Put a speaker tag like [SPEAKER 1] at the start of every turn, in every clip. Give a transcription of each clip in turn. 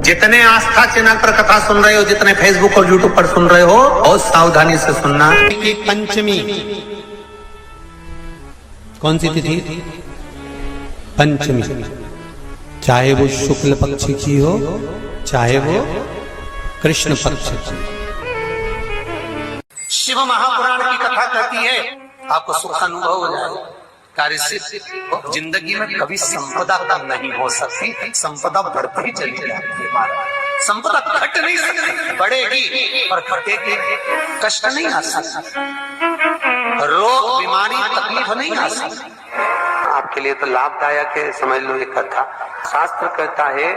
[SPEAKER 1] जितने आस्था चैनल पर कथा सुन रहे हो, जितने फेसबुक और यूट्यूब पर सुन रहे हो, बहुत सावधानी से सुनना कि पंचमी कौन सी तिथि? पंचमी, चाहे वो शुक्ल पक्ष की हो, चाहे वो कृष्ण पक्ष की। शिव महापुराण की कथा कहती है, आपको सुख अनुभव हो जाएगा। कार्य सिद्ध। जिंदगी में कभी संपदा कम नहीं हो सकती, संपदा बढ़ती ही चली जाती है। संपदा घट नहीं सकती, बढ़ेगी और घटेगी। कष्ट नहीं आ सकता, रोग बीमारी तकलीफ नहीं आ सकती। आपके लिए तो लाभदायक है, समझ लो ये कथा। शास्त्र कहता है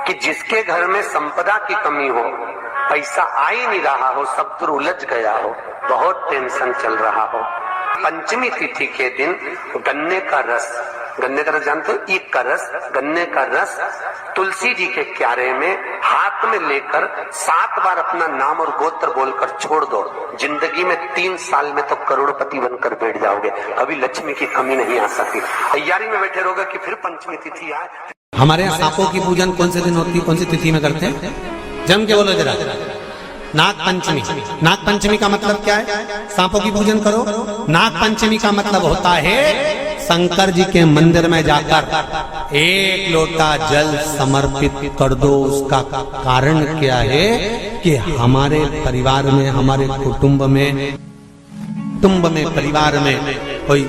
[SPEAKER 1] कि जिसके घर में संपदा की कमी हो, पैसा आ ही नहीं रहा हो, सब तो उलझ गया हो, बहुत टेंशन चल रहा हो, पंचमी तिथि के दिन गन्ने का रस जानते हो? ईख का रस, गन्ने का रस तुलसी जी के क्यारे में हाथ में लेकर 7 बार अपना नाम और गोत्र बोलकर छोड़ दो। जिंदगी में 3 साल में तो करोड़पति बनकर बैठ जाओगे। अभी लक्ष्मी की कमी नहीं आ सकती। तैयारी में बैठे रहोगे कि फिर पंचमी तिथि आए। हमारे यहाँ सांपों की पूजन कौन से दिन होती है, कौन सी तिथि में करते हैं? जम के बोलो जरा। नाग पंचमी। नाग पंचमी का मतलब क्या है? सांपों की पूजन करो। नाग पंचमी का मतलब होता है शंकर जी के मंदिर में जाकर 1 लोटा जल समर्पित कर दो। उसका कारण क्या है कि हमारे परिवार में, हमारे कुटुंब में परिवार में कोई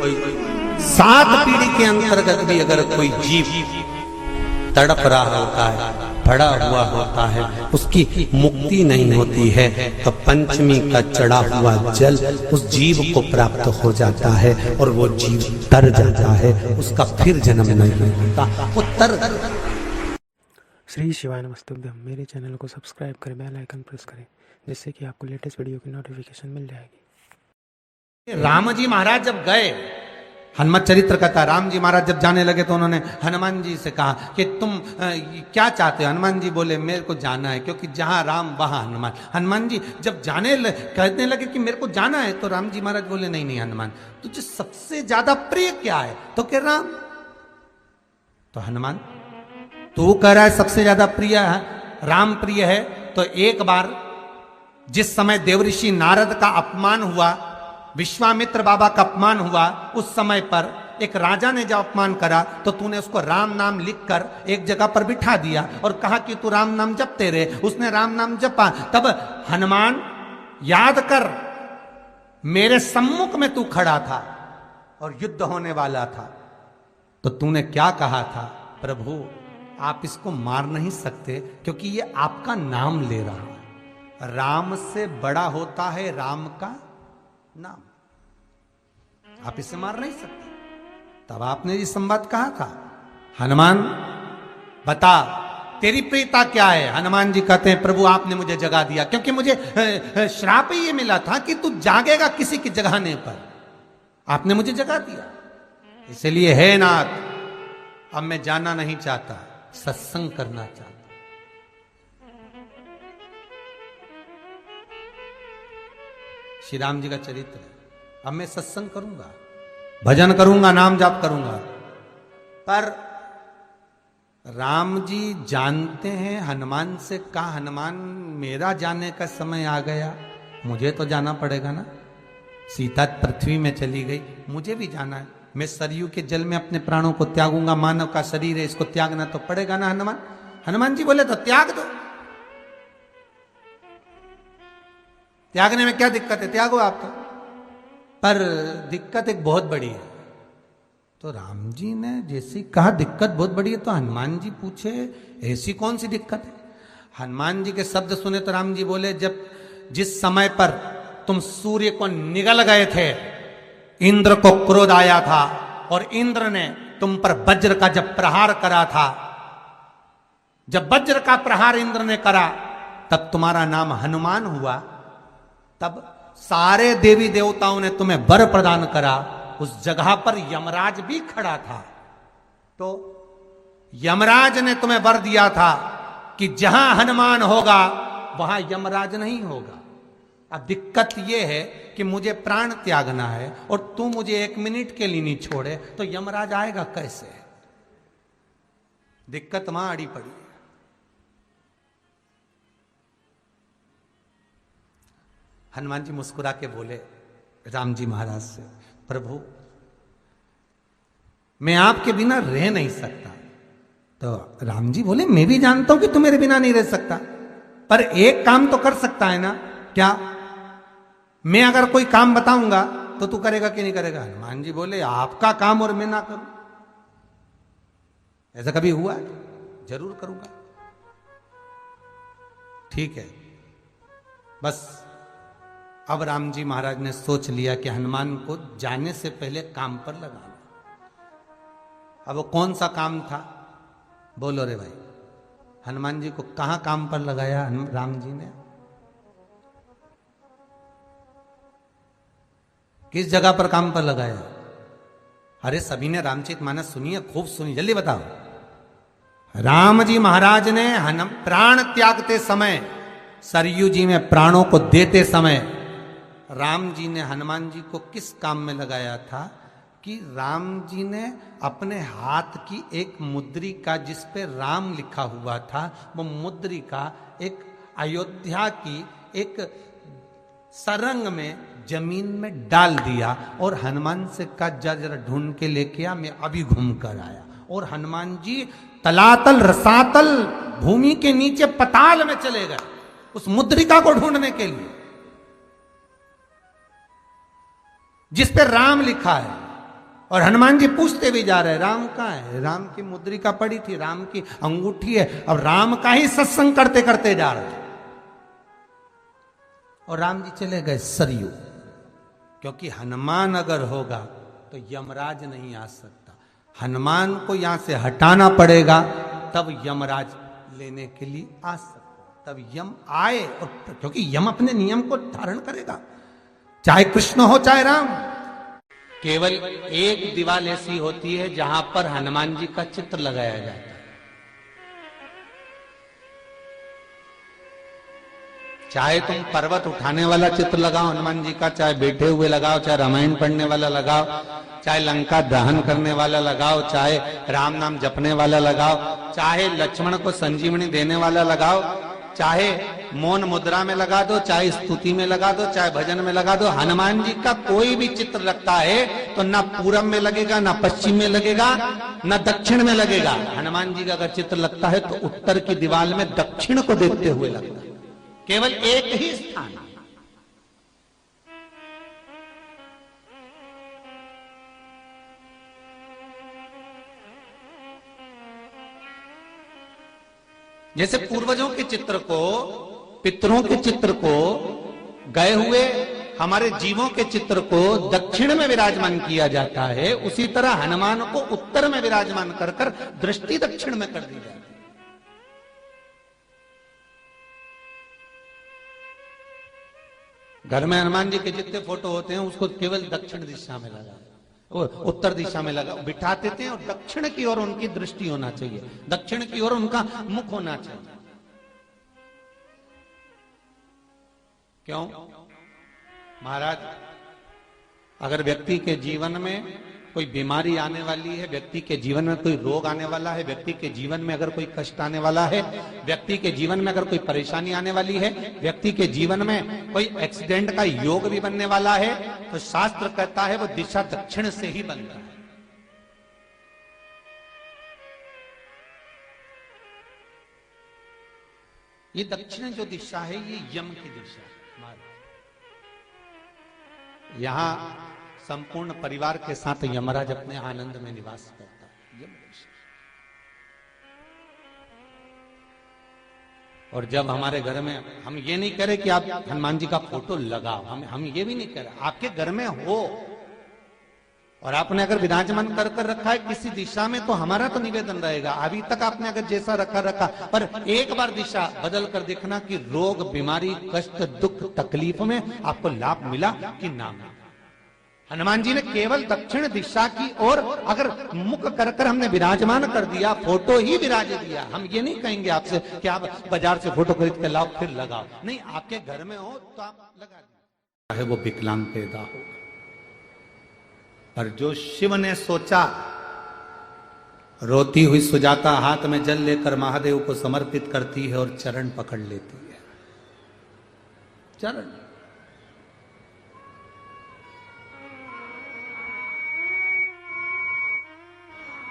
[SPEAKER 1] 7 पीढ़ी के अंतर्गत भी अगर कोई जीव तड़प रहा होता है, पड़ा हुआ होता है, उसकी मुक्ति नहीं होती है, तो पंचमी का चढ़ा हुआ जल उस जीव को प्राप्त हो जाता है और वो जीव तर जाता है, उसका फिर जन्म नहीं होता, वो तर।
[SPEAKER 2] श्री शिवाय नमस्तुभ्यम। मेरे चैनल को सब्सक्राइब करें, बेल आइकन प्रेस करें, जिससे कि आपको लेटेस्ट वीडियो की नोटिफिकेशन मिल जाएगी।
[SPEAKER 1] राम जी महाराज जब गए, हनुमत चरित्र कहता, राम जी महाराज जब जाने लगे तो उन्होंने हनुमान जी से कहा कि तुम क्या चाहते हो? हनुमान जी बोले मेरे को जाना है, क्योंकि जहां राम वहां हनुमान। हनुमान जी जब कहने लगे कि मेरे को जाना है, तो राम जी महाराज बोले नहीं नहीं हनुमान, तुझे सबसे ज्यादा प्रिय क्या है? तो कह राम। तो हनुमान तू कह रहा है सबसे ज्यादा प्रिय है राम, प्रिय है, तो एक बार जिस समय देवऋषि नारद का अपमान हुआ, विश्वामित्र बाबा का अपमान हुआ, उस समय पर एक राजा ने जब अपमान करा तो तूने उसको राम नाम लिखकर एक जगह पर बिठा दिया और कहा कि तू राम नाम जपते रहे। उसने राम नाम जपा। तब हनुमान याद कर, मेरे सम्मुख में तू खड़ा था और युद्ध होने वाला था, तो तूने क्या कहा था? प्रभु आप इसको मार नहीं सकते, क्योंकि ये आपका नाम ले रहा है। राम से बड़ा होता है राम का नाम, आप इसे मार नहीं सकते। तब आपने ये संवाद कहा था, हनुमान बता तेरी प्रियता क्या है? हनुमान जी कहते हैं प्रभु आपने मुझे जगा दिया, क्योंकि मुझे श्राप ये मिला था कि तू जागेगा किसी की जगाने पर, आपने मुझे जगा दिया। इसलिए है नाथ, अब मैं जाना नहीं चाहता, सत्संग करना चाहता। श्री राम जी का चरित्र है। अब मैं सत्संग करूंगा, भजन करूंगा, नाम जाप करूंगा, पर राम जी जानते हैं हनुमान से कहा, हनुमान मेरा जाने का समय आ गया, मुझे तो जाना पड़ेगा ना। सीता पृथ्वी में चली गई, मुझे भी जाना है। मैं सरयू के जल में अपने प्राणों को त्यागूंगा, मानव का शरीर है, इसको त्यागना तो पड़ेगा ना हनुमान। हनुमान जी बोले तो त्याग दो, त्यागने में क्या दिक्कत है, त्यागो आप तो। पर दिक्कत एक बहुत बड़ी है। तो राम जी ने जैसी कहा दिक्कत बहुत बड़ी है, तो हनुमान जी पूछे ऐसी कौन सी दिक्कत है? हनुमान जी के शब्द सुने तो राम जी बोले, जब जिस समय पर तुम सूर्य को निगल गए थे, इंद्र को क्रोध आया था और इंद्र ने तुम पर वज्र का जब प्रहार करा था, जब वज्र का प्रहार इंद्र ने करा, तब तुम्हारा नाम हनुमान हुआ। तब सारे देवी देवताओं ने तुम्हें वर प्रदान करा। उस जगह पर यमराज भी खड़ा था, तो यमराज ने तुम्हें वर दिया था कि जहां हनुमान होगा वहां यमराज नहीं होगा। अब दिक्कत यह है कि मुझे प्राण त्यागना है और तू मुझे 1 मिनट के लिए नहीं छोड़े, तो यमराज आएगा कैसे? दिक्कत वहां अड़ी पड़ी है। हनुमान जी मुस्कुरा के बोले राम जी महाराज से, प्रभु मैं आपके बिना रह नहीं सकता। तो राम जी बोले, मैं भी जानता हूं कि तू मेरे बिना नहीं रह सकता, पर एक काम तो कर सकता है ना। क्या? मैं अगर कोई काम बताऊंगा तो तू करेगा कि नहीं करेगा? हनुमान जी बोले, आपका काम और मैं ना करूं, ऐसा कभी हुआ? जरूर करूंगा। ठीक है। बस अब राम जी महाराज ने सोच लिया कि हनुमान को जाने से पहले काम पर लगाना। अब वो कौन सा काम था? बोलो रे भाई। हनुमान जी को कहां काम पर लगाया राम जी ने? किस जगह पर काम पर लगाया? अरे सभी ने रामचरितमानस सुनी है, खूब सुनी, जल्दी बताओ। राम जी महाराज ने प्राण त्यागते समय, सरयू जी में प्राणों को देते समय, राम जी ने हनुमान जी को किस काम में लगाया था? कि राम जी ने अपने हाथ की एक मुद्रिका जिस पे राम लिखा हुआ था, वो मुद्रिका एक अयोध्या की एक सरंग में जमीन में डाल दिया और हनुमान से कहा जा जरा ढूंढ के लेके आ, मैं अभी घूम कर आया। और हनुमान जी तलातल रसातल भूमि के नीचे पताल में चले गए उस मुद्रिका को ढूंढने के लिए जिस पे राम लिखा है। और हनुमान जी पूछते भी जा रहे, राम कहाँ है? राम की मुद्रिका पड़ी थी, राम की अंगूठी है। अब राम का ही सत्संग करते करते जा रहे और राम जी चले गए सरयू, क्योंकि हनुमान अगर होगा तो यमराज नहीं आ सकता। हनुमान को यहां से हटाना पड़ेगा, तब यमराज लेने के लिए आ सकता, तब यम आए। और क्योंकि यम अपने नियम को धारण करेगा, चाहे कृष्ण हो चाहे राम। केवल एक दीवार ऐसी होती है जहां पर हनुमान जी का चित्र लगाया जाता है। चाहे तुम पर्वत उठाने वाला चित्र लगाओ हनुमान जी का, चाहे बैठे हुए लगाओ, चाहे रामायण पढ़ने वाला लगाओ, चाहे लंका दहन करने वाला लगाओ, चाहे राम नाम जपने वाला लगाओ, चाहे लक्ष्मण को संजीवनी देने वाला लगाओ, चाहे मौन मुद्रा में लगा दो, चाहे स्तुति में लगा दो, चाहे भजन में लगा दो। हनुमान जी का कोई भी चित्र लगता है तो ना पूरब में लगेगा, ना पश्चिम में लगेगा, ना दक्षिण में लगेगा। हनुमान जी का अगर चित्र लगता है तो उत्तर की दीवार में दक्षिण को देखते हुए लगता है, केवल एक ही स्थान। जैसे पूर्वजों के चित्र को, पितरों के चित्र को, गए हुए हमारे जीवों के चित्र को दक्षिण में विराजमान किया जाता है, उसी तरह हनुमान को उत्तर में विराजमान कर कर दृष्टि दक्षिण में कर दी जाती है। घर में हनुमान जी के जितने फोटो होते हैं उसको केवल दक्षिण दिशा में लगा, उत्तर दिशा में लगा बिठा देते हैं, और दक्षिण की ओर उनकी दृष्टि होना चाहिए, दक्षिण की ओर उनका मुख होना चाहिए। क्यों? महाराज, अगर व्यक्ति के जीवन में कोई बीमारी आने वाली है, व्यक्ति के जीवन में कोई रोग आने वाला है, व्यक्ति के जीवन में अगर कोई कष्ट आने वाला है, व्यक्ति के जीवन में अगर कोई परेशानी आने वाली है, व्यक्ति के जीवन में कोई एक्सीडेंट का योग भी बनने वाला है, तो शास्त्र कहता है वो दिशा दक्षिण से ही बनता है। ये दक्षिण जो दिशा है ये यम की दिशा है। यहां संपूर्ण परिवार के साथ यमराज अपने आनंद में निवास करता है, यम दिशा। और जब हमारे घर में, हम ये नहीं कह रहे कि आप हनुमान जी का फोटो लगाओ, हम ये भी नहीं कह रहे, आपके घर में हो और आपने अगर विराजमान कर कर रखा है किसी दिशा में, तो हमारा तो निवेदन रहेगा, अभी तक आपने अगर जैसा रखा, पर एक बार दिशा बदल कर देखना कि रोग, बीमारी, कष्ट, दुख, तकलीफ में आपको लाभ मिला कि ना मिला। हनुमान जी ने केवल दक्षिण दिशा की ओर अगर मुख कर कर हमने विराजमान कर दिया, फोटो ही विराज दिया। हम ये नहीं कहेंगे आपसे कि आप बाजार से फोटो खरीद के लाओ फिर लगाओ, नहीं, आपके घर में हो तो आप लगा दीजिए। चाहे वो विकलांग पैदा हो, पर जो शिव ने सोचा, रोती हुई सुजाता हाथ में जल लेकर महादेव को समर्पित करती है और चरण पकड़ लेती है, चरण।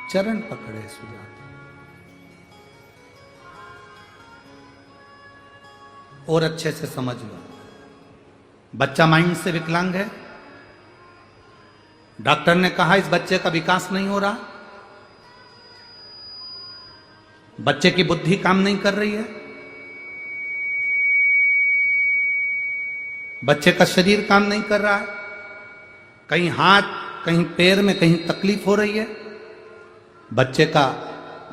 [SPEAKER 1] चरण पकड़े सुजाता। और अच्छे से समझ लो, बच्चा माइंड से विकलांग है। डॉक्टर ने कहा इस बच्चे का विकास नहीं हो रहा, बच्चे की बुद्धि काम नहीं कर रही है, बच्चे का शरीर काम नहीं कर रहा है, कहीं हाथ कहीं पैर में कहीं तकलीफ हो रही है, बच्चे का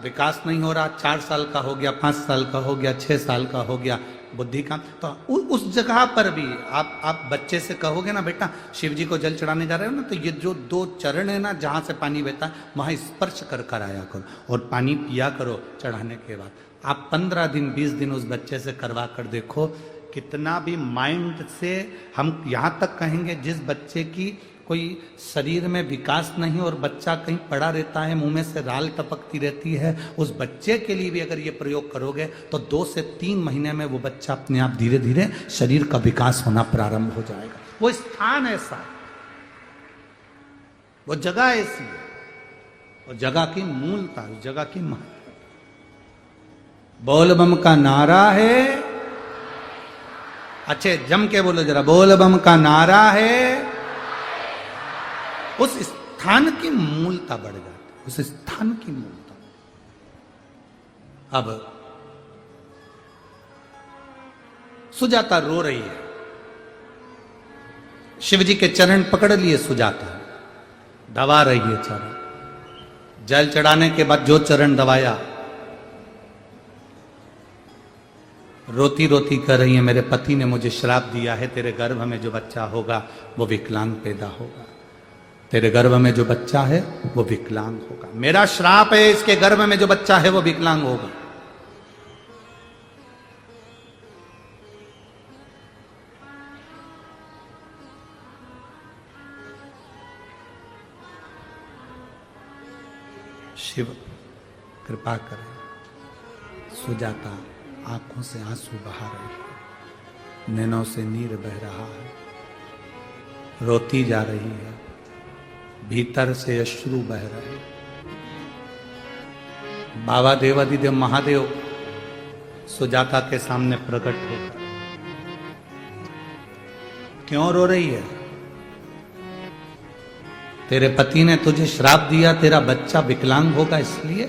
[SPEAKER 1] विकास नहीं हो रहा, 4 साल का हो गया, 5 साल का हो गया, 6 साल का हो गया, बुद्धि काम। तो उस जगह पर भी आप बच्चे से कहोगे ना, बेटा शिव जी को जल चढ़ाने जा रहे हो ना, तो ये जो 2 चरण है ना जहां से पानी बहता है वहां स्पर्श कर कर आया करो और पानी पिया करो चढ़ाने के बाद। आप 15 दिन 20 दिन उस बच्चे से करवा कर देखो, कितना भी माइंड से हम यहां तक कहेंगे, जिस बच्चे की कोई शरीर में विकास नहीं और बच्चा कहीं पड़ा रहता है, मुंह में से राल टपकती रहती है, उस बच्चे के लिए भी अगर ये प्रयोग करोगे तो 2 से 3 महीने में वो बच्चा अपने आप धीरे धीरे शरीर का विकास होना प्रारंभ हो जाएगा। वो स्थान ऐसा है, वो जगह ऐसी है, वो जगह की मूलता, उस जगह की महत्व। बोल बम का नारा है, अच्छे जम के बोलो जरा, बोल बम का नारा है। उस स्थान की मूलता बढ़ जाती है, उस स्थान की मूलता। अब सुजाता रो रही है, शिव जी के चरण पकड़ लिए सुजाता, दबा रही है चरण। जल चढ़ाने के बाद जो चरण दबाया, रोती रोती कर रही है, मेरे पति ने मुझे श्राप दिया है, तेरे गर्भ में जो बच्चा होगा वो विकलांग पैदा होगा, तेरे गर्भ में जो बच्चा है वो विकलांग होगा, मेरा श्राप है, इसके गर्भ में जो बच्चा है वो विकलांग होगा। शिव कृपा करें। सुजाता आंखों से आंसू बहा रही है, नैनों से नीर बह रहा है, रोती जा रही है, भीतर से अश्रु बह रहे। बाबा देवादिदेव महादेव सुजाता के सामने प्रकट होकर, क्यों रो रही है? तेरे पति ने तुझे श्राप दिया, तेरा बच्चा विकलांग होगा, इसलिए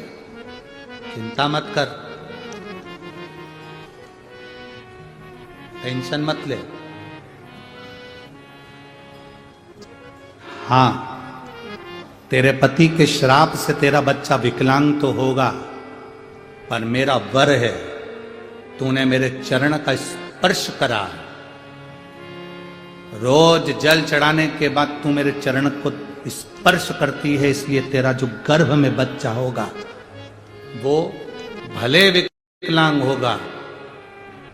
[SPEAKER 1] चिंता मत कर, टेंशन मत ले। हां, तेरे पति के श्राप से तेरा बच्चा विकलांग तो होगा, पर मेरा वर है, तूने मेरे चरण का स्पर्श करा, रोज जल चढ़ाने के बाद तू मेरे चरण को स्पर्श करती है, इसलिए तेरा जो गर्भ में बच्चा होगा वो भले विकलांग होगा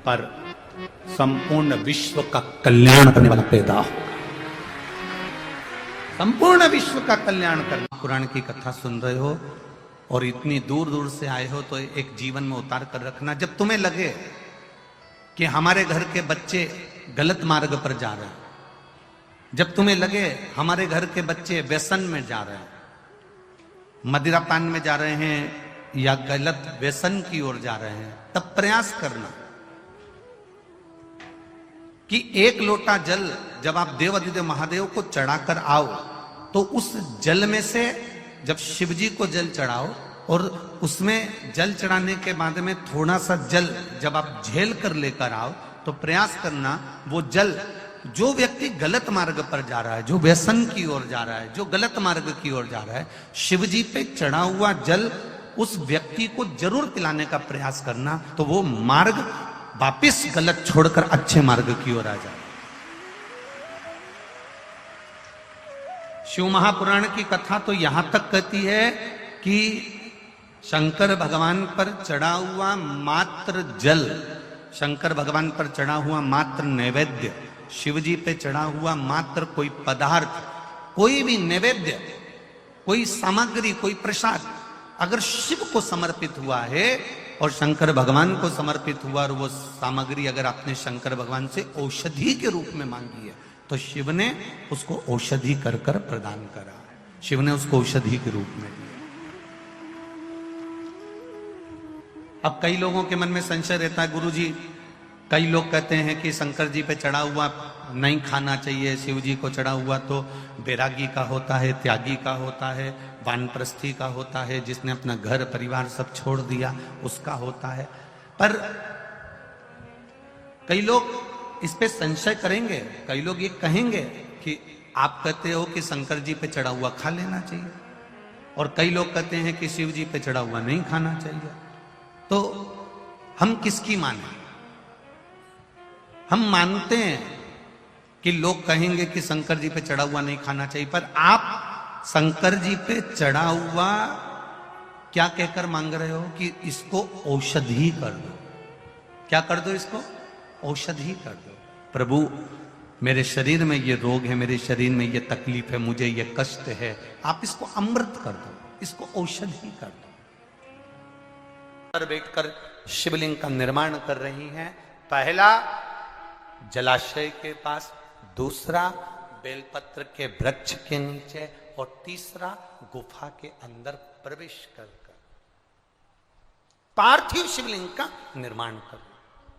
[SPEAKER 1] पर संपूर्ण विश्व का कल्याण करने वाला पैदा होगा, संपूर्ण विश्व का कल्याण करना। पुराण की कथा सुन रहे हो और इतनी दूर दूर से आए हो तो एक जीवन में उतार कर रखना। जब तुम्हें लगे कि हमारे घर के बच्चे गलत मार्ग पर जा रहे हैं, जब तुम्हें लगे हमारे घर के बच्चे व्यसन में जा रहे हैं, मदिरा पान में जा रहे हैं या गलत व्यसन की ओर जा रहे हैं, तब प्रयास करना कि 1 लोटा जल जब आप देवादिदेव महादेव को चढ़ाकर आओ तो उस जल में से जब शिव जी को जल चढ़ाओ और उसमें जल चढ़ाने के बाद में थोड़ा सा जल जब आप झेल कर लेकर आओ तो प्रयास करना वो जल, जो व्यक्ति गलत मार्ग पर जा रहा है, जो व्यसन की ओर जा रहा है, जो गलत मार्ग की ओर जा रहा है, शिव जी पे चढ़ा हुआ जल उस व्यक्ति को जरूर पिलाने का प्रयास करना, तो वो मार्ग वापिस गलत छोड़कर अच्छे मार्ग की ओर आ जाए। शिव महापुराण की कथा तो यहां तक कहती है कि शंकर भगवान पर चढ़ा हुआ मात्र जल, शंकर भगवान पर चढ़ा हुआ मात्र नैवेद्य, शिव जी पे चढ़ा हुआ मात्र कोई पदार्थ, कोई भी नैवेद्य, कोई सामग्री, कोई प्रसाद अगर शिव को समर्पित हुआ है और शंकर भगवान को समर्पित हुआ और वो सामग्री अगर आपने शंकर भगवान से औषधि के रूप में मांगी है तो शिव ने उसको औषधि कर कर प्रदान करा, शिव ने उसको औषधि के रूप में दिया। अब कई लोगों के मन में संशय रहता है, गुरुजी कई लोग कहते हैं कि शंकर जी पे चढ़ा हुआ नहीं खाना चाहिए, शिव जी को चढ़ा हुआ तो बैरागी का होता है, त्यागी का होता है, वानप्रस्थी का होता है, जिसने अपना घर परिवार सब छोड़ दिया उसका होता है। पर कई लोग इस पे संशय करेंगे, कई लोग ये कहेंगे कि आप कहते हो कि शंकर जी पे चढ़ा हुआ खा लेना चाहिए, और कई लोग कहते हैं कि शिव जी पे चढ़ा हुआ नहीं खाना चाहिए। तो हम किसकी माने? हम मानते हैं कि लोग कहेंगे कि शंकर जी पे चढ़ा हुआ नहीं खाना चाहिए, पर आप शंकर जी पे चढ़ा हुआ क्या कहकर मांग रहे हो कि इसको औषधि कर दो। क्या कर दो? इसको औषधि कर दो। प्रभु मेरे शरीर में ये रोग है, मेरे शरीर में ये तकलीफ है, मुझे ये कष्ट है, आप इसको अमृत कर दो, इसको औषधि कर दो। पर बैठकर शिवलिंग का निर्माण कर रही हैं। पहला जलाशय के पास, दूसरा बेलपत्र के वृक्ष के नीचे, और तीसरा गुफा के अंदर प्रवेश कर पार्थिव शिवलिंग का निर्माण कर।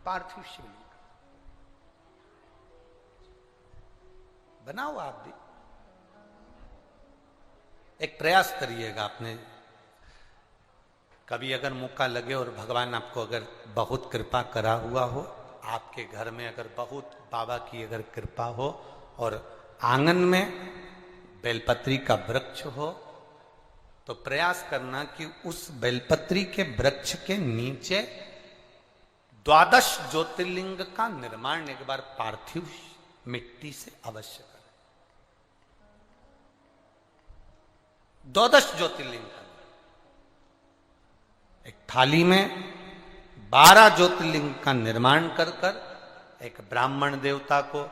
[SPEAKER 1] पार्थिव शिवलिंग बनाओ। आप भी एक प्रयास करिएगा। आपने कभी अगर मौका लगे और भगवान आपको अगर बहुत कृपा करा हुआ हो, आपके घर में अगर बहुत बाबा की अगर कृपा हो और आंगन में बेलपत्री का वृक्ष हो, तो प्रयास करना कि उस बेलपत्री के वृक्ष के नीचे 12 ज्योतिर्लिंग का निर्माण एक बार पार्थिव मिट्टी से अवश्य करें। 12 ज्योतिर्लिंग का एक थाली में 12 ज्योतिर्लिंग का निर्माण कर एक ब्राह्मण देवता को,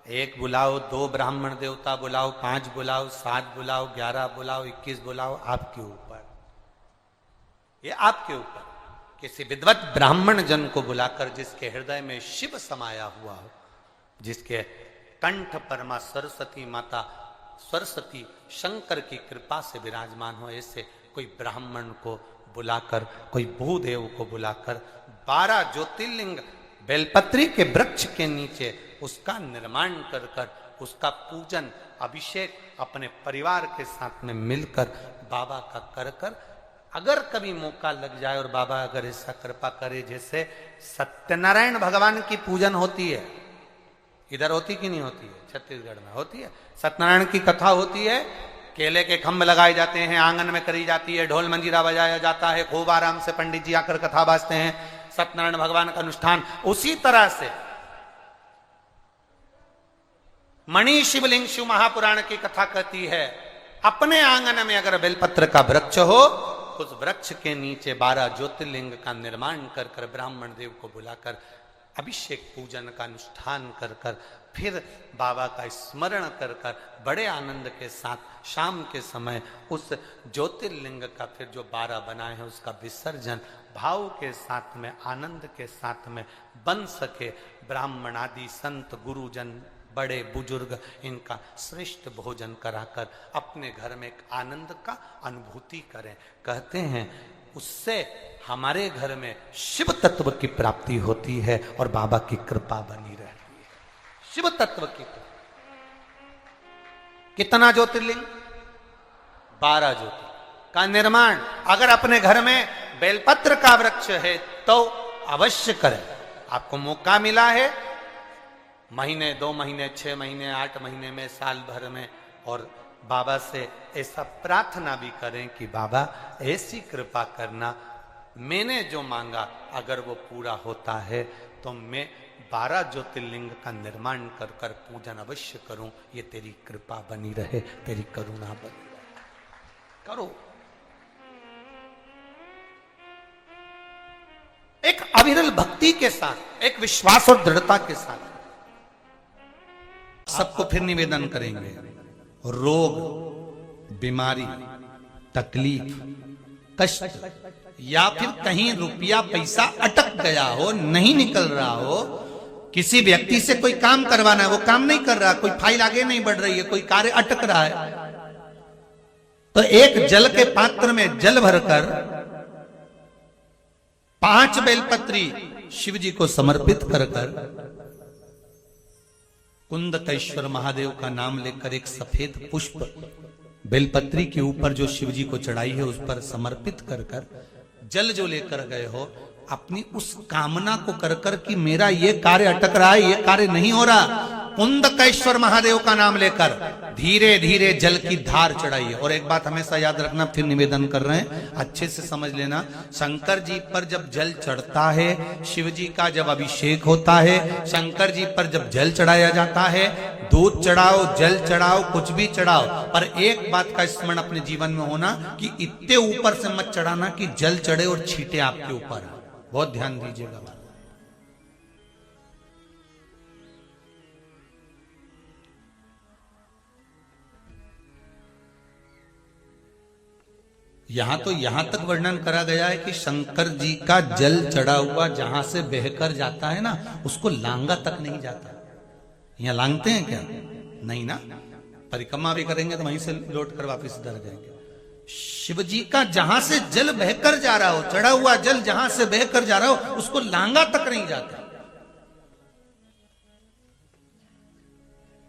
[SPEAKER 1] एक बुलाओ, 2 ब्राह्मण देवता बुलाओ, 5 बुलाओ, 7 बुलाओ, 11 बुलाओ, 21 बुलाओ, आपके ऊपर, ये आपके ऊपर। किसी विद्वत ब्राह्मण जन को बुलाकर जिसके हृदय में शिव समाया हुआ हो, जिसके कंठ पर मां सरस्वती माता, सरस्वती शंकर की कृपा से विराजमान हो, ऐसे कोई ब्राह्मण को बुलाकर, कोई भूदेव को बुलाकर 12 ज्योतिर्लिंग बेलपत्री के वृक्ष के नीचे उसका निर्माण कर उसका पूजन अभिषेक अपने परिवार के साथ में मिलकर बाबा का कर अगर कभी मौका लग जाए और बाबा अगर ऐसा कृपा करे, जैसे सत्यनारायण भगवान की पूजन होती है, इधर होती कि नहीं होती है? छत्तीसगढ़ में होती है। सत्यनारायण की कथा होती है, केले के खंभ लगाए जाते हैं, आंगन में करी जाती है, ढोल मंजीरा बजाया जाता है, खूब आराम से पंडित जी आकर कथा बाजते हैं, सत्यनारायण भगवान का अनुष्ठान। उसी तरह से मणि शिवलिंग शिव महापुराण की कथा कहती है, अपने आंगन में अगर बेलपत्र का वृक्ष हो, उस वृक्ष के नीचे 12 ज्योतिर्लिंग का निर्माण कर ब्राह्मण देव को बुलाकर अभिषेक पूजन का अनुष्ठान कर फिर बाबा का स्मरण कर बड़े आनंद के साथ शाम के समय उस ज्योतिर्लिंग का फिर जो 12 बनाए हैं उसका विसर्जन भाव के साथ में, आनंद के साथ में बन सके। ब्राह्मण आदि संत गुरुजन बड़े बुजुर्ग इनका श्रेष्ठ भोजन कराकर अपने घर में एक आनंद का अनुभूति करें। कहते हैं उससे हमारे घर में शिव तत्व की प्राप्ति होती है और बाबा की कृपा बनी रहती है। शिव तत्व की कितना ज्योतिर्लिंग? 12 ज्योतिर्लिंग का निर्माण अगर अपने घर में बेलपत्र का वृक्ष है तो अवश्य करें। आपको मौका मिला है महीने, 2 महीने, 6 महीने, 8 महीने में, साल भर में, और बाबा से ऐसा प्रार्थना भी करें कि बाबा ऐसी कृपा करना, मैंने जो मांगा अगर वो पूरा होता है तो मैं 12 ज्योतिर्लिंग का निर्माण कर पूजन अवश्य करूं। ये तेरी कृपा बनी रहे, तेरी करुणा बनी रहे। करो। एक अविरल भक्ति के साथ, एक विश्वास और दृढ़ता के साथ सबको फिर निवेदन करेंगे, रोग, बीमारी, तकलीफ, कष्ट, या फिर कहीं रुपया पैसा अटक गया हो, नहीं निकल रहा हो, किसी व्यक्ति से कोई काम करवाना है, वो काम नहीं कर रहा, कोई फाइल आगे नहीं बढ़ रही है, कोई कार्य अटक रहा है, तो एक जल के पात्र में जल भरकर
[SPEAKER 3] 5 बेलपत्री शिव जी को समर्पित कर कुंदकेश्वर महादेव का नाम लेकर एक सफेद पुष्प बेलपत्री के ऊपर जो शिव जी को चढ़ाई है उस पर समर्पित कर जल जो लेकर गए हो, अपनी उस कामना को कर कि मेरा ये कार्य अटक रहा है, ये कार्य नहीं हो रहा, कुंदकेश्वर महादेव का नाम लेकर धीरे धीरे जल की धार चढ़ाइए। और एक बात हमेशा याद रखना, फिर निवेदन कर रहे हैं, अच्छे से समझ लेना, शंकर जी पर जब जल चढ़ता है, शिव जी का जब अभिषेक होता है, शंकर जी पर जब जल चढ़ाया जाता है, दूध चढ़ाओ, जल चढ़ाओ, कुछ भी चढ़ाओ, पर एक बात का स्मरण अपने जीवन में होना कि इतने ऊपर से मत चढ़ाना कि जल चढ़े और छींटे आपके ऊपर। बहुत ध्यान दीजिएगा। यहां तक वर्णन करा गया है कि शंकर जी का जल चढ़ा हुआ जहां से बहकर जाता है ना, उसको लांगा तक नहीं जाता। यहां लांगते हैं क्या? नहीं ना, परिक्रमा भी करेंगे तो वहीं से लौट कर वापिस इधर जाएंगे। शिव जी का जहां से जल बहकर जा रहा हो, चढ़ा हुआ जल जहां से बहकर जा रहा हो, उसको लांगा तक नहीं जाता।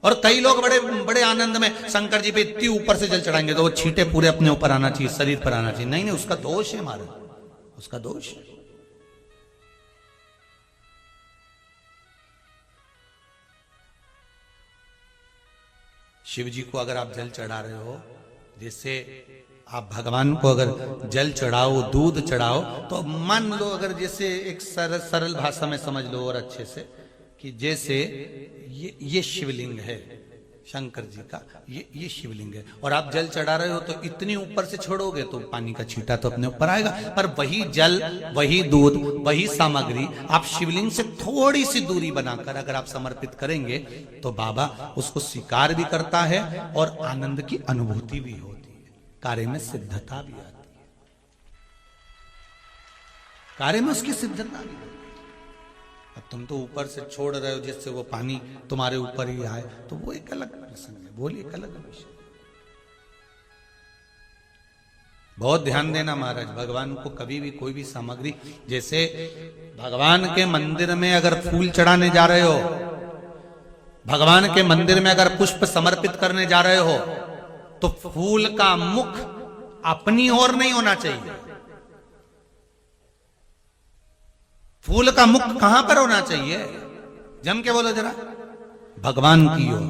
[SPEAKER 3] और कई लोग बड़े बड़े आनंद में शंकर जी पे इतनी ऊपर से जल चढ़ाएंगे तो वो छींटे पूरे अपने ऊपर आना चाहिए, शरीर पर आना चाहिए। नहीं, उसका दोष है महाराज, उसका दोष है। शिव जी को अगर आप जल चढ़ा रहे हो, जैसे आप भगवान को अगर जल चढ़ाओ, दूध चढ़ाओ, तो मान लो अगर जैसे एक सरल भाषा में समझ लो और अच्छे से, कि जैसे ये शिवलिंग है शंकर जी का, ये शिवलिंग है, और आप जल चढ़ा रहे हो तो इतनी ऊपर से छोड़ोगे तो पानी का छींटा तो अपने ऊपर आएगा, पर वही जल, वही दूध, वही सामग्री आप शिवलिंग से थोड़ी सी दूरी बनाकर अगर आप समर्पित करेंगे तो बाबा उसको स्वीकार भी करता है और आनंद की अनुभूति भी होती है, कार्य में सिद्धता भी आती है, कार्य में उसकी सिद्धता भी। अब तुम तो ऊपर से छोड़ रहे हो जिससे वो पानी तुम्हारे ऊपर ही आए, तो वो एक अलग प्रसंग है, बोलिए एक अलग विषय। बहुत ध्यान देना महाराज, भगवान को कभी भी कोई भी सामग्री, जैसे भगवान के मंदिर में अगर फूल चढ़ाने जा रहे हो, भगवान के मंदिर में अगर पुष्प समर्पित करने जा रहे हो, तो फूल का मुख अपनी ओर नहीं होना चाहिए। फूल का मुख कहां पर होना चाहिए? जम के बोलो जरा, भगवान की ओर।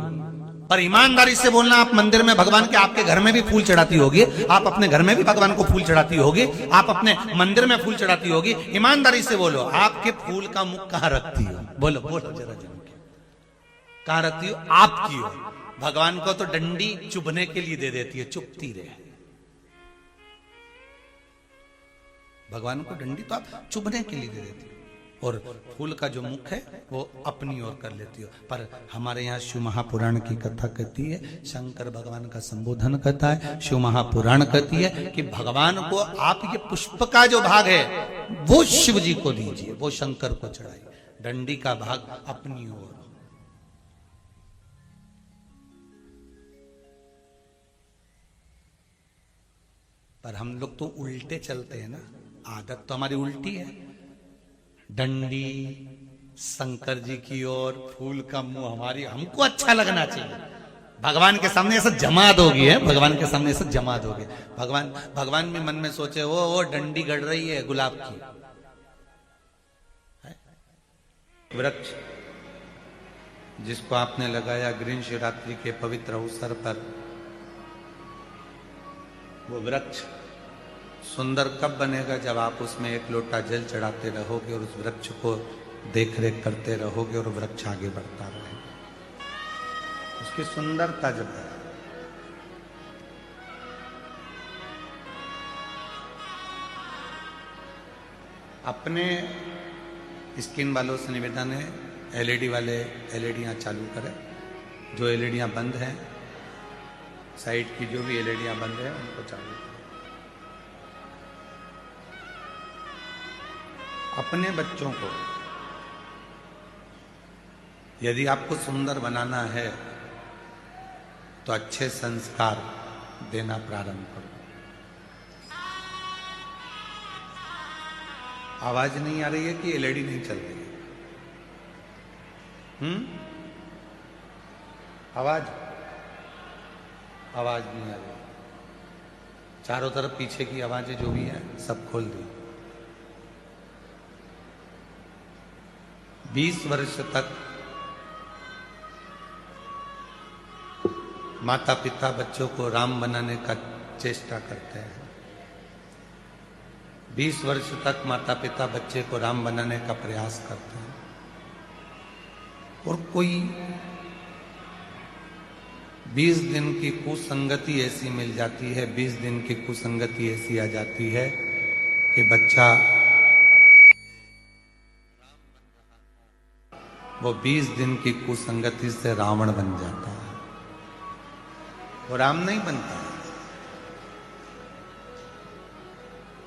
[SPEAKER 3] पर ईमानदारी से बोलना, आप मंदिर में भगवान के, आपके घर में भी फूल चढ़ाती होगी, आप अपने घर में भी भगवान को फूल चढ़ाती होगी, आप अपने मंदिर में फूल चढ़ाती होगी, ईमानदारी से बोलो, आपके फूल का मुख कहां रखती हो? बोलो बोलो जरा जम के, कहां रखती हो? आपकी ओर। भगवान को तो डंडी चुभने के लिए दे देती है, चुभती रहे। भगवान को डंडी तो आप चुभने के लिए दे देती हो, और फूल का जो मुख है वो अपनी ओर कर लेती हो। पर हमारे यहाँ शिव महापुराण की कथा कहती है, शंकर भगवान का संबोधन करता है, शिव महापुराण कहती है कि भगवान को आप ये पुष्प का जो भाग है वो शिव जी को दीजिए, वो शंकर को चढ़ाइए, डंडी का भाग अपनी ओर। पर हम लोग तो उल्टे चलते हैं ना, आदत तो हमारी उल्टी है, डंडी शंकर जी की ओर, फूल का मुंह हमारी, हमको अच्छा लगना चाहिए। भगवान के सामने ऐसा जमात हो गई है, भगवान के सामने ऐसा जमात हो गया। भगवान भी मन में सोचे वो डंडी गड़ रही है गुलाब की। वृक्ष जिसको आपने लगाया ग्रीन शिवरात्रि के पवित्र अवसर पर, वो वृक्ष सुंदर कब बनेगा? जब आप उसमें एक लोटा जल चढ़ाते रहोगे और उस वृक्ष को देख रेख करते रहोगे और वृक्ष आगे बढ़ता रहेगा। उसकी सुंदरता जब है, अपने स्किन वालों से निवेदन है, एलईडी वाले एलईडियां चालू करें, जो एलईडियां बंद हैं, साइड की जो भी एलईडियां बंद है उनको चालू करें। अपने बच्चों को यदि आपको सुंदर बनाना है तो अच्छे संस्कार देना प्रारंभ करो। आवाज नहीं आ रही है कि एलईडी नहीं चल रही है? आवाज आवाज नहीं आ रही। चारों तरफ पीछे की आवाजें जो भी है सब खोल दी। 20 वर्ष तक माता पिता बच्चों को राम बनाने का चेष्टा करते हैं। 20 वर्ष तक माता पिता बच्चे को राम बनाने का प्रयास करते हैं, और कोई 20 दिन की कुसंगति ऐसी मिल जाती है, 20 दिन की कुसंगति ऐसी आ जाती है कि बच्चा वो 20 दिन की कुसंगति से रावण बन जाता है। वो राम नहीं बनता है।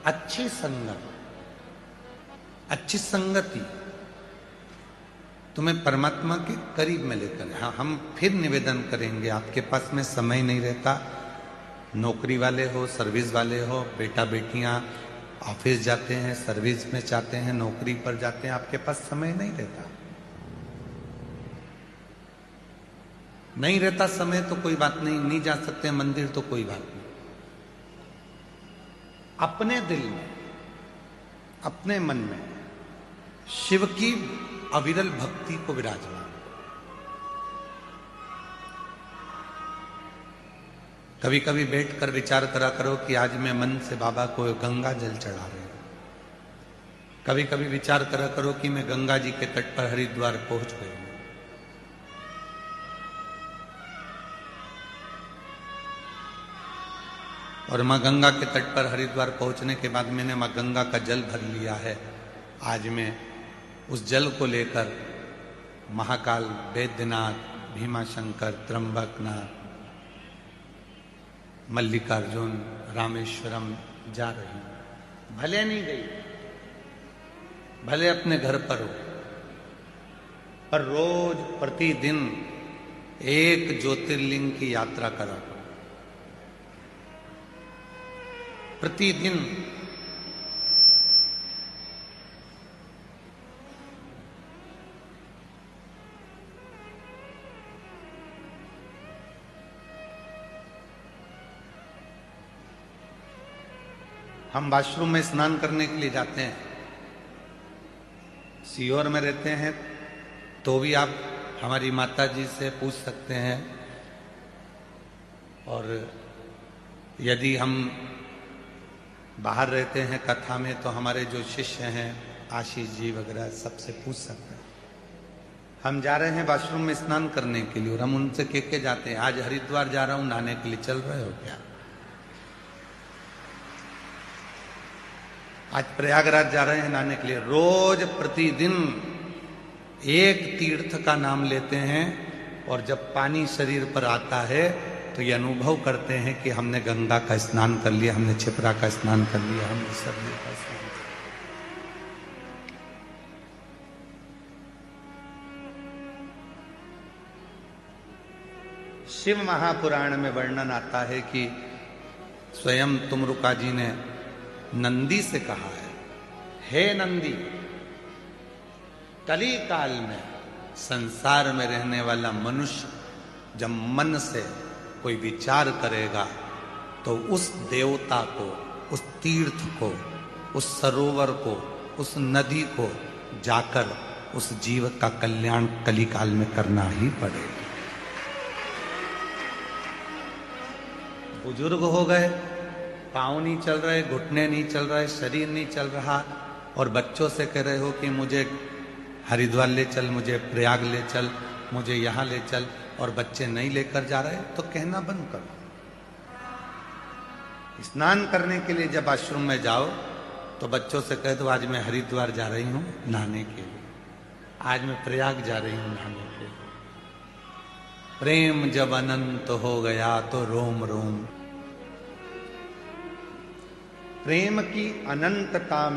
[SPEAKER 3] अच्छी संगत, अच्छी संगति तुम्हें परमात्मा के करीब में लेकर। हाँ, हम फिर निवेदन करेंगे, आपके पास में समय नहीं रहता, नौकरी वाले हो, सर्विस वाले हो, बेटा बेटियां ऑफिस जाते हैं, सर्विस में जाते हैं, नौकरी पर जाते हैं, आपके पास समय नहीं रहता। नहीं रहता समय तो कोई बात नहीं, नहीं जा सकते मंदिर तो कोई बात नहीं। अपने दिल में, अपने मन में शिव की अविरल भक्ति को विराजमान। कभी कभी बैठकर विचार करा करो कि आज मैं मन से बाबा को गंगा जल चढ़ा रहे हूं। कभी कभी विचार करा करो कि मैं गंगा जी के तट पर हरिद्वार पहुंच गई हूं। और मां गंगा के तट पर हरिद्वार पहुंचने के बाद मैंने मां गंगा का जल भर लिया है। आज मैं उस जल को लेकर महाकाल, वैद्यनाथ, भीमाशंकर, त्र्यंबकनाथ, मल्लिकार्जुन, रामेश्वरम जा रही हूं। भले नहीं गई, भले अपने घर पर हो, पर रोज प्रतिदिन एक ज्योतिर्लिंग की यात्रा करा करो। प्रतिदिन हम वॉशरूम में स्नान करने के लिए जाते हैं, सीहोर में रहते हैं तो भी आप हमारी माता जी से पूछ सकते हैं। और यदि हम बाहर रहते हैं कथा में तो हमारे जो शिष्य हैं आशीष जी वगैरह सबसे पूछ सकते हैं। हम जा रहे हैं वॉशरूम में स्नान करने के लिए और हम उनसे कह के जाते हैं आज हरिद्वार जा रहा हूं नहाने के लिए, चल रहे हो क्या? आज प्रयागराज जा रहे हैं नहाने के लिए। रोज प्रतिदिन एक तीर्थ का नाम लेते हैं और जब पानी शरीर पर आता है तो ये अनुभव करते हैं कि हमने गंगा का स्नान कर लिया, हमने छिपरा का स्नान कर लिया, हमने सरयू का स्नान कर लिया। शिव महापुराण में वर्णन आता है कि स्वयं तुमरुका जी ने नंदी से कहा है, हे नंदी, कली काल में संसार में रहने वाला मनुष्य जब मन से कोई विचार करेगा तो उस देवता को, उस तीर्थ को, उस सरोवर को, उस नदी को जाकर उस जीव का कल्याण कलिकाल में करना ही पड़ेगा। बुजुर्ग हो गए, पांव नहीं चल रहे, घुटने नहीं चल रहे, शरीर नहीं चल रहा, और बच्चों से कह रहे हो कि मुझे हरिद्वार ले चल, मुझे प्रयाग ले चल, मुझे यहां ले चल, और बच्चे नहीं लेकर जा रहे तो कहना बंद करो। स्नान करने के लिए जब आश्रम में जाओ तो बच्चों से कह दो आज मैं हरिद्वार जा रही हूं नहाने के लिए, आज मैं प्रयाग जा रही हूं नहाने के लिए। प्रेम जब अनंत हो गया तो रोम रोम। प्रेम की अनंतता में